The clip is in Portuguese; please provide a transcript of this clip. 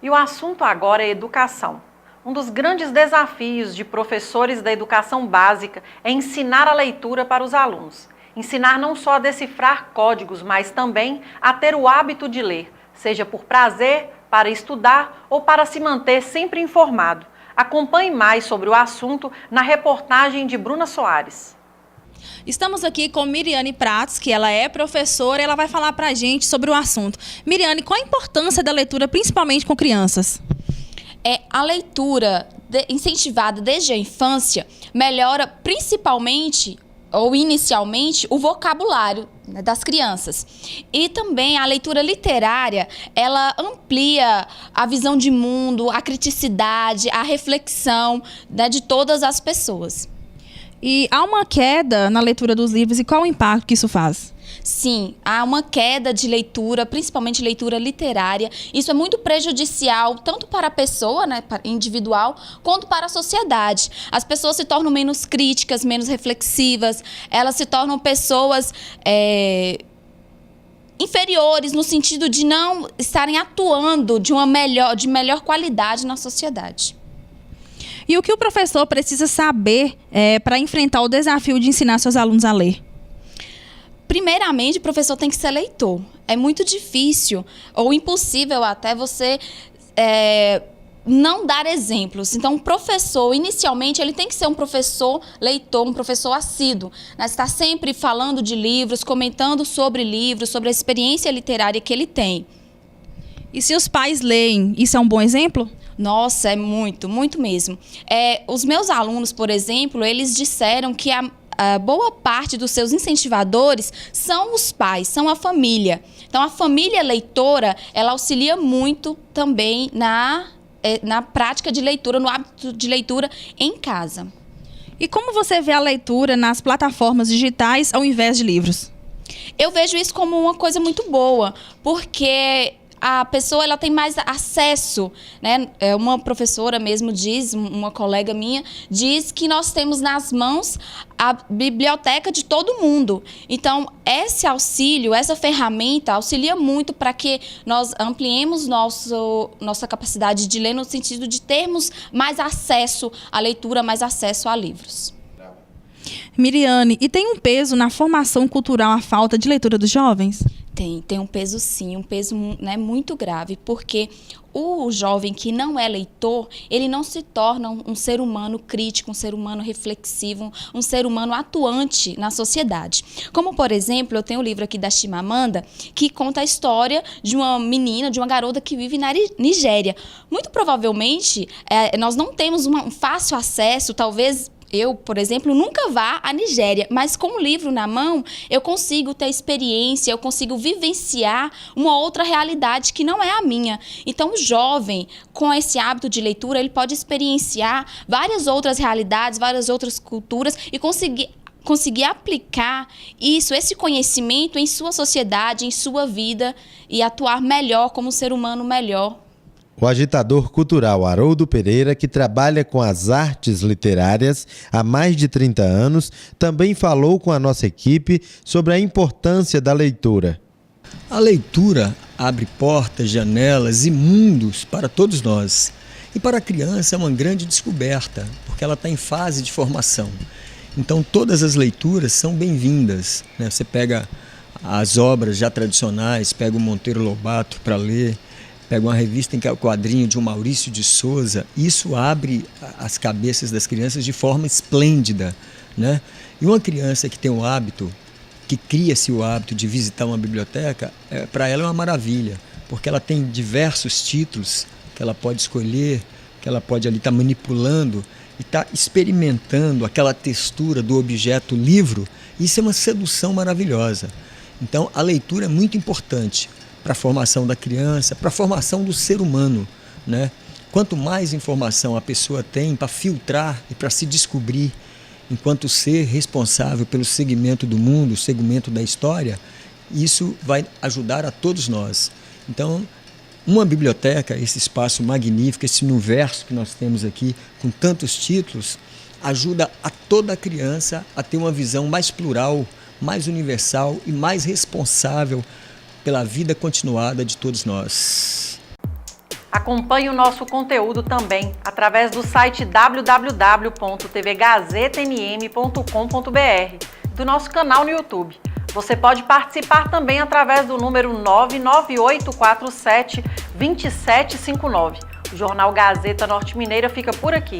E o assunto agora é educação. Um dos grandes desafios de professores da educação básica é ensinar a leitura para os alunos. Ensinar não só a decifrar códigos, mas também a ter o hábito de ler, seja por prazer, para estudar ou para se manter sempre informado. Acompanhe mais sobre o assunto na reportagem de Bruna Soares. Estamos aqui com Miriane Pratos, que ela é professora, e ela vai falar para a gente sobre o assunto. Miriane, qual a importância da leitura, principalmente com crianças? A leitura incentivada desde a infância melhora principalmente ou inicialmente o vocabulário, né, das crianças. E também a leitura literária, ela amplia a visão de mundo, a criticidade, a reflexão, né, de todas as pessoas. E há uma queda na leitura dos livros, e qual o impacto que isso faz? Sim, há uma queda de leitura, principalmente leitura literária. Isso é muito prejudicial tanto para a pessoa, né, individual, quanto para a sociedade. As pessoas se tornam menos críticas, menos reflexivas, elas se tornam pessoas inferiores no sentido de não estarem atuando de melhor qualidade na sociedade. E o que o professor precisa saber para enfrentar o desafio de ensinar seus alunos a ler? Primeiramente, o professor tem que ser leitor. É muito difícil ou impossível até você não dar exemplos. Então, o professor, inicialmente, ele tem que ser um professor leitor, um professor assíduo, né? Está sempre falando de livros, comentando sobre livros, sobre a experiência literária que ele tem. E se os pais leem, isso é um bom exemplo? Nossa, é muito, muito mesmo. Os meus alunos, por exemplo, eles disseram que a boa parte dos seus incentivadores são os pais, são a família. Então, a família leitora, ela auxilia muito também na prática de leitura, no hábito de leitura em casa. E como você vê a leitura nas plataformas digitais ao invés de livros? Eu vejo isso como uma coisa muito boa, porque a pessoa ela tem mais acesso, né? Uma professora mesmo diz, uma colega minha, diz que nós temos nas mãos a biblioteca de todo mundo. Então, esse auxílio, essa ferramenta auxilia muito para que nós ampliemos nossa capacidade de ler no sentido de termos mais acesso à leitura, mais acesso a livros. Miriane, e tem um peso na formação cultural a falta de leitura dos jovens? Tem um peso sim, um peso, né, muito grave, porque o jovem que não é leitor, ele não se torna um ser humano crítico, um ser humano reflexivo, um ser humano atuante na sociedade. Como, por exemplo, eu tenho um livro aqui da Chimamanda, que conta a história de uma menina, de uma garota que vive na Nigéria. Muito provavelmente, nós não temos um fácil acesso, talvez eu, por exemplo, nunca vá à Nigéria, mas com o livro na mão, eu consigo ter experiência, eu consigo vivenciar uma outra realidade que não é a minha. Então, o jovem, com esse hábito de leitura, ele pode experienciar várias outras realidades, várias outras culturas e conseguir aplicar esse conhecimento em sua sociedade, em sua vida e atuar melhor como um ser humano melhor. O agitador cultural Haroldo Pereira, que trabalha com as artes literárias há mais de 30 anos, também falou com a nossa equipe sobre a importância da leitura. A leitura abre portas, janelas e mundos para todos nós. E para a criança é uma grande descoberta, porque ela está em fase de formação. Então todas as leituras são bem-vindas, né? Você pega as obras já tradicionais, pega o Monteiro Lobato para ler, pega uma revista em que é o quadrinho de um Maurício de Souza, isso abre as cabeças das crianças de forma esplêndida, né? E uma criança que tem o hábito, que cria-se o hábito de visitar uma biblioteca, para ela é uma maravilha, porque ela tem diversos títulos que ela pode escolher, que ela pode ali estar manipulando e estar experimentando aquela textura do objeto livro. Isso é uma sedução maravilhosa. Então, a leitura é muito importante para a formação da criança, para a formação do ser humano, né? Quanto mais informação a pessoa tem para filtrar e para se descobrir enquanto ser responsável pelo segmento do mundo, segmento da história, isso vai ajudar a todos nós. Então, uma biblioteca, esse espaço magnífico, esse universo que nós temos aqui, com tantos títulos, ajuda a toda criança a ter uma visão mais plural, mais universal e mais responsável pela vida continuada de todos nós. Acompanhe o nosso conteúdo também através do site www.tvgazetanm.com.br, do nosso canal no YouTube. Você pode participar também através do número 99847-2759. O Jornal Gazeta Norte Mineira fica por aqui.